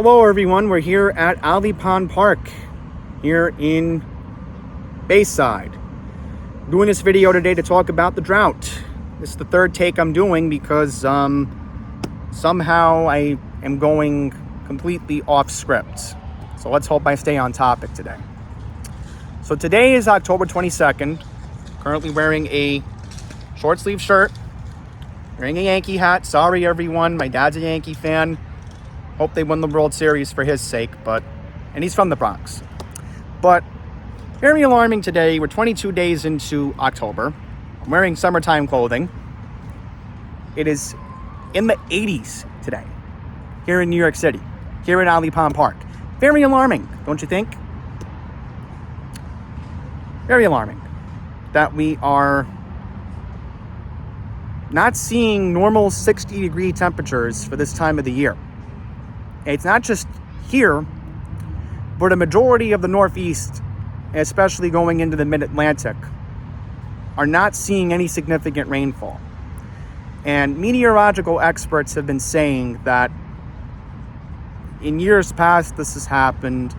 Hello everyone, we're here at Alley Pond Park here in Bayside. Doing this video today to talk about the drought. This is the third take I'm doing because somehow I am going completely off script. So let's hope I stay on topic today. So today is October 22nd. Currently wearing a short sleeve shirt, wearing a Yankee hat. Sorry everyone, my dad's a Yankee fan. Hope they win the World Series for his sake, and he's from the Bronx. But very alarming today. We're 22 days into October. I'm wearing summertime clothing. It is in the 80s today here in New York City, here in Alley Pond Park. Very alarming, don't you think? Very alarming that we are not seeing normal 60-degree temperatures for this time of the year. It's not just here, but a majority of the Northeast, especially going into the Mid-Atlantic, are not seeing any significant rainfall. And meteorological experts have been saying that in years past this has happened.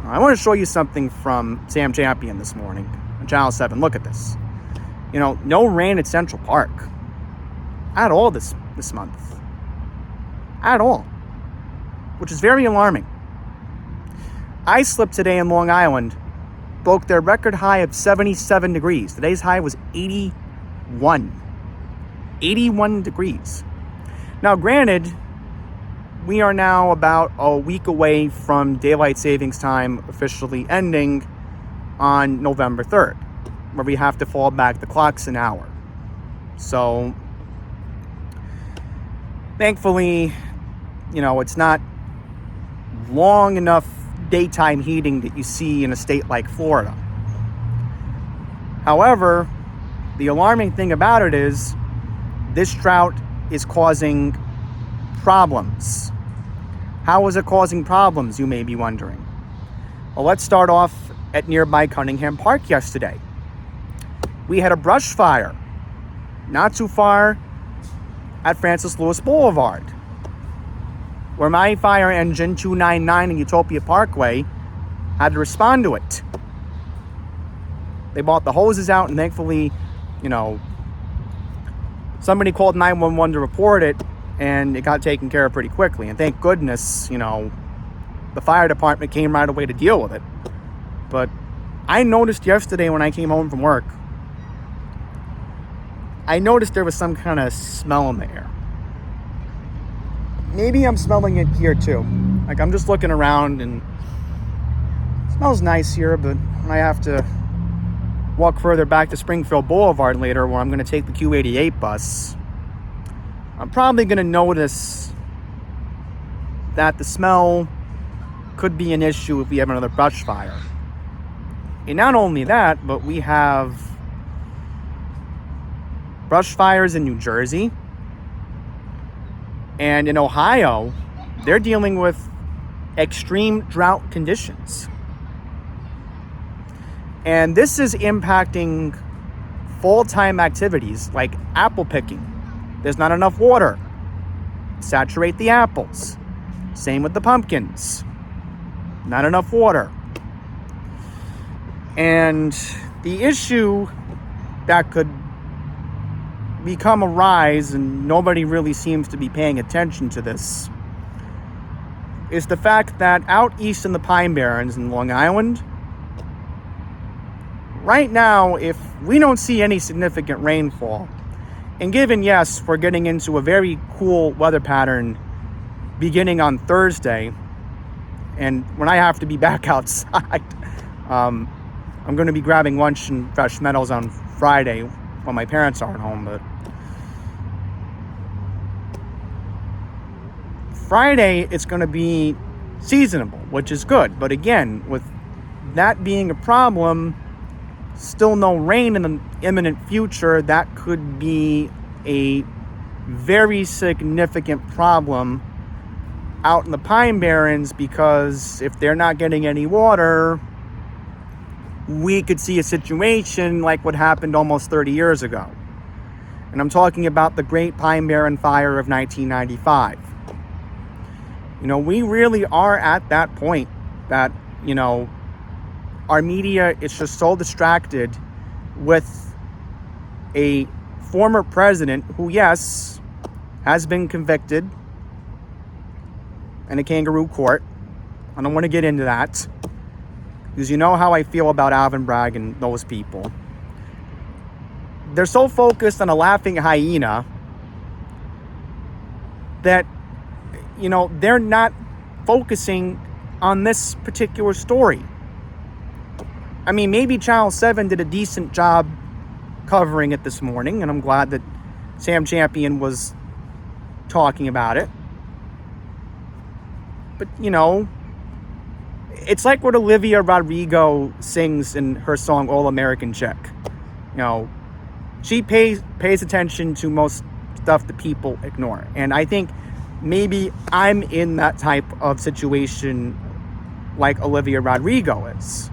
I want to show you something from Sam Champion this morning on Channel 7. Look at this. No rain at Central Park at all this month. At all. Which is very alarming. Ice slip today in Long Island broke their record high of 77 degrees. Today's high was 81. 81 degrees. Now, granted, we are now about a week away from daylight savings time officially ending on November 3rd, where we have to fall back the clocks an hour. So, thankfully, it's not long enough daytime heating that you see in a state like Florida. However, the alarming thing about it is this drought is causing problems. How is it causing problems, you may be wondering? Well, let's start off at nearby Cunningham Park yesterday. We had a brush fire not too far at Francis Lewis Boulevard, where my fire engine 299 in Utopia Parkway had to respond to it. They bought the hoses out, and thankfully, somebody called 911 to report it, and it got taken care of pretty quickly. And thank goodness, the fire department came right away to deal with it. But I noticed yesterday when I came home from work, I noticed there was some kind of smell in the air. Maybe I'm smelling it here too. I'm just looking around and it smells nice here, but I have to walk further back to Springfield Boulevard later, where I'm going to take the Q88 bus. I'm probably going to notice that the smell could be an issue if we have another brush fire. And not only that, but we have brush fires in New Jersey. And in Ohio, they're dealing with extreme drought conditions. And this is impacting full-time activities like apple picking. There's not enough water. Saturate the apples. Same with the pumpkins. Not enough water. And the issue that could become a rise, and nobody really seems to be paying attention to this, is the fact that out east in the Pine Barrens in Long Island, right now, if we don't see any significant rainfall, and given, yes, we're getting into a very cool weather pattern beginning on Thursday, and when I have to be back outside, I'm going to be grabbing lunch and Fresh Meadows on Friday when my parents aren't home, but Friday it's going to be seasonable, which is good. But again, with that being a problem, still no rain in the imminent future, that could be a very significant problem out in the Pine Barrens, because if they're not getting any water, we could see a situation like what happened almost 30 years ago. And I'm talking about the Great Pine Barren Fire of 1995. We really are at that point that, our media is just so distracted with a former president who, yes, has been convicted in a kangaroo court. I don't want to get into that, because you know how I feel about Alvin Bragg and those people. They're so focused on a laughing hyena that, they're not focusing on this particular story. I mean, maybe Channel 7 did a decent job covering it this morning, and I'm glad that Sam Champion was talking about it. But, it's like what Olivia Rodrigo sings in her song All American Chick. She pays attention to most stuff that people ignore. And I think maybe I'm in that type of situation like Olivia Rodrigo is.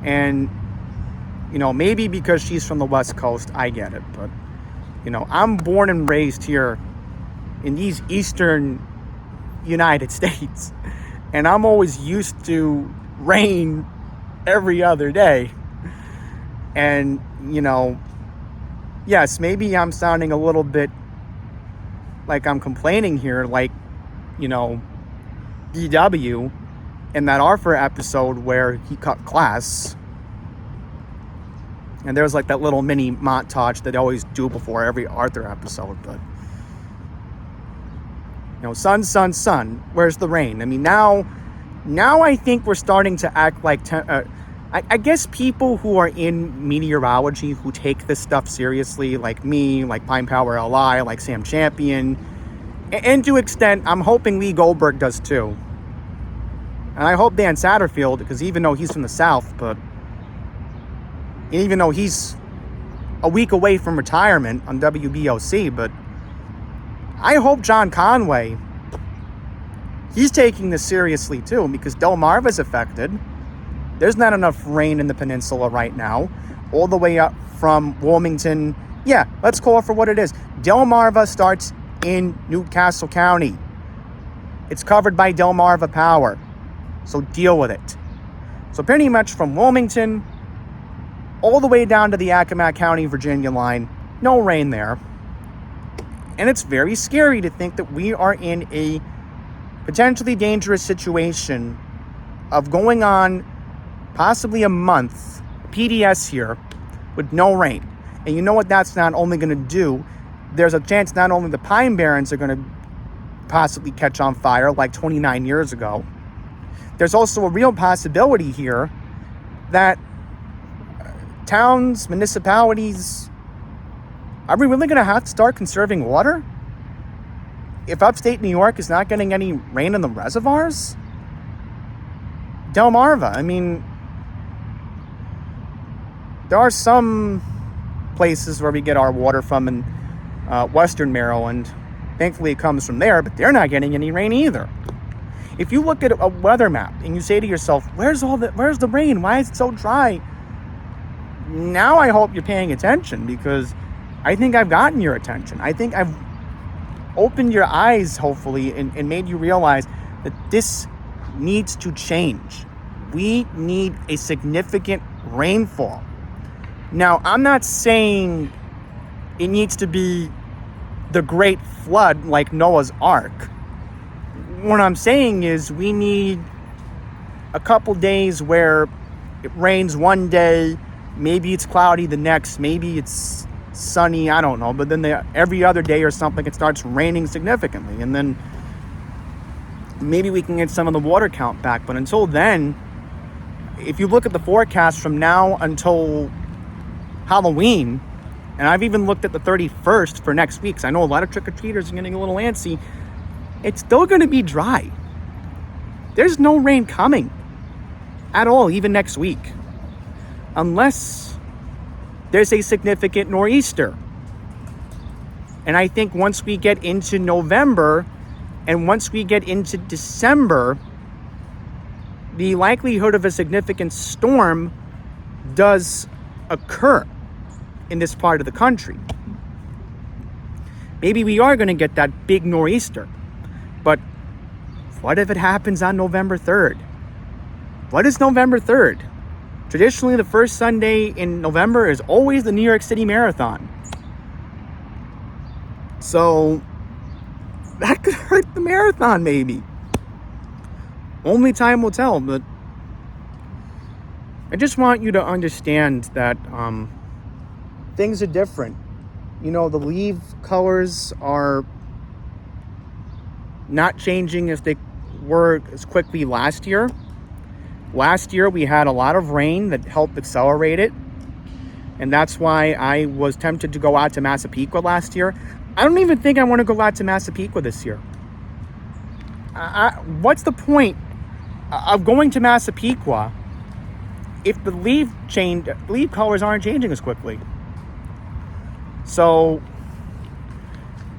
And, maybe because she's from the West Coast, I get it. But, I'm born and raised here in these eastern United States. And I'm always used to rain every other day. And, yes, maybe I'm sounding a little bit like I'm complaining here, like, BW in that Arthur episode where he cut class. And there's like that little mini montage that they always do before every Arthur episode. But, sun, sun, sun, where's the rain? I mean, now I think we're starting to act like... I guess people who are in meteorology, who take this stuff seriously, like me, like Pine Power LI, like Sam Champion, and to an extent, I'm hoping Lee Goldberg does too. And I hope Dan Satterfield, because even though he's from the South, but even though he's a week away from retirement on WBOC, but I hope John Conway, he's taking this seriously too, because Delmarva's affected. There's not enough rain in the peninsula right now, all the way up from Wilmington. Yeah, let's call it for what it is. Delmarva starts in Newcastle County. It's covered by Delmarva Power, so deal with it. So pretty much from Wilmington all the way down to the Accomack County, Virginia line, no rain there. And it's very scary to think that we are in a potentially dangerous situation of going on possibly a month, PDS here, with no rain. And you know what that's not only going to do? There's a chance not only the Pine Barrens are going to possibly catch on fire like 29 years ago, there's also a real possibility here that towns, municipalities, are we really going to have to start conserving water? If upstate New York is not getting any rain in the reservoirs? Delmarva, I mean, there are some places where we get our water from in Western Maryland. Thankfully, it comes from there, but they're not getting any rain either. If you look at a weather map and you say to yourself, where's the rain? Why is it so dry? Now I hope you're paying attention, because I think I've gotten your attention. I think I've opened your eyes, hopefully, and made you realize that this needs to change. We need a significant rainfall. Now, I'm not saying it needs to be the Great Flood like Noah's Ark. What I'm saying is we need a couple days where it rains one day, maybe it's cloudy the next, maybe it's sunny, I don't know, but then every other day or something it starts raining significantly, and then maybe we can get some of the water count back. But until then, if you look at the forecast from now until Halloween, and I've even looked at the 31st for next week, because I know a lot of trick-or-treaters are getting a little antsy, it's still going to be dry. There's no rain coming at all, even next week, unless there's a significant nor'easter. And I think once we get into November and once we get into December, the likelihood of a significant storm does occur in this part of the country. Maybe we are going to get that big nor'easter. But what if it happens on November 3rd? What is November 3rd? Traditionally, the first Sunday in November is always the New York City Marathon. So that could hurt the marathon, maybe. Only time will tell, but I just want you to understand that things are different. You know, the leaf colors are not changing as they were as quickly last year. Last year, we had a lot of rain that helped accelerate it. And that's why I was tempted to go out to Massapequa last year. I don't even think I want to go out to Massapequa this year. What's the point of going to Massapequa if the leaf colors aren't changing as quickly? So,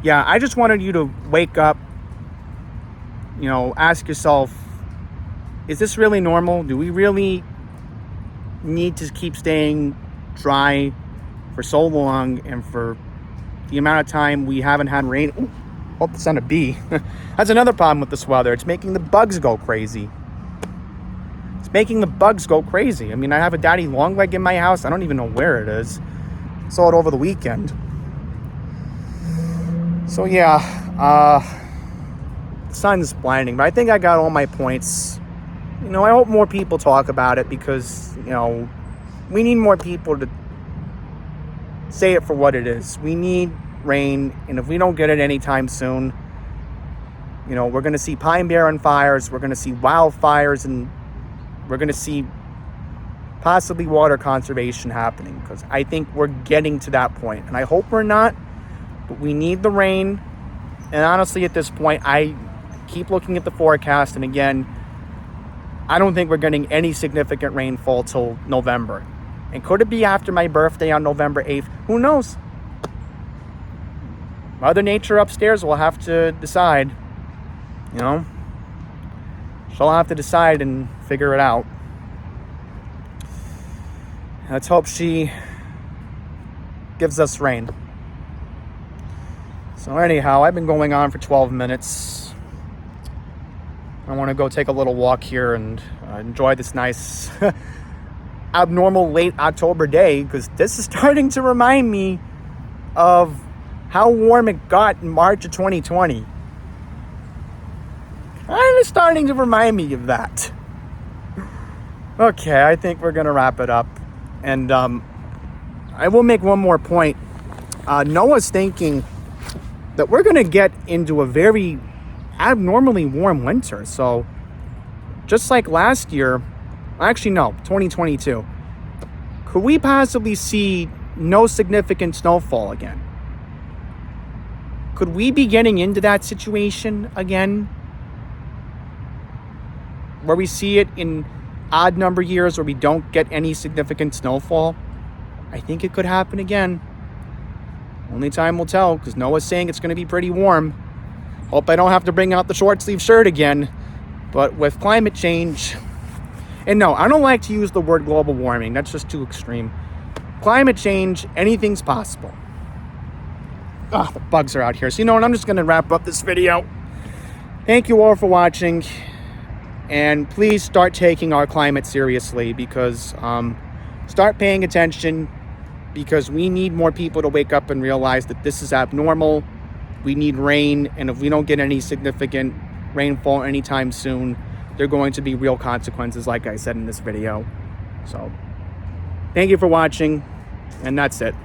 yeah, I just wanted you to wake up, you know, ask yourself, is this really normal? Do we really need to keep staying dry for so long and for the amount of time we haven't had rain? Ooh, hope it's not a bee. That's another problem with this weather. It's making the bugs go crazy. It's making the bugs go crazy. I mean, I have a daddy longleg in my house. I don't even know where it is. Saw it over the weekend. So yeah, the sun's blinding, but I think I got all my points. You know, I hope more people talk about it because, you know, we need more people to say it for what it is. We need rain, and if we don't get it anytime soon, you know, we're going to see pine barren fires, we're going to see wildfires, and we're going to see possibly water conservation happening, because I think we're getting to that point. And I hope we're not, but we need the rain. And honestly, at this point, I keep looking at the forecast, and again, I don't think we're getting any significant rainfall till November. And could it be after my birthday on November 8th? Who knows? Mother Nature upstairs will have to decide. You know? She'll have to decide and figure it out. Let's hope she gives us rain. So anyhow, I've been going on for 12 minutes. I want to go take a little walk here and enjoy this nice abnormal late October day, because this is starting to remind me of how warm it got in March of 2020. Kind of starting to remind me of that. Okay, I think we're going to wrap it up. And I will make one more point. Noah's thinking that we're going to get into a very abnormally warm winter. So just like last year, actually no, 2022, could we possibly see no significant snowfall again? Could we be getting into that situation again, where we see it in odd number years where we don't get any significant snowfall? I think it could happen again. Only time will tell, because Noah's saying it's going to be pretty warm. Hope I don't have to bring out the short sleeve shirt again. But with climate change, and no, I don't like to use the word global warming. That's just too extreme. Climate change, anything's possible. The bugs are out here. So you know what, I'm just going to wrap up this video. Thank you all for watching. And please start taking our climate seriously, because start paying attention, because we need more people to wake up and realize that this is abnormal. We need rain, and if we don't get any significant rainfall anytime soon, there are going to be real consequences, like I said in this video. So thank you for watching, and that's it.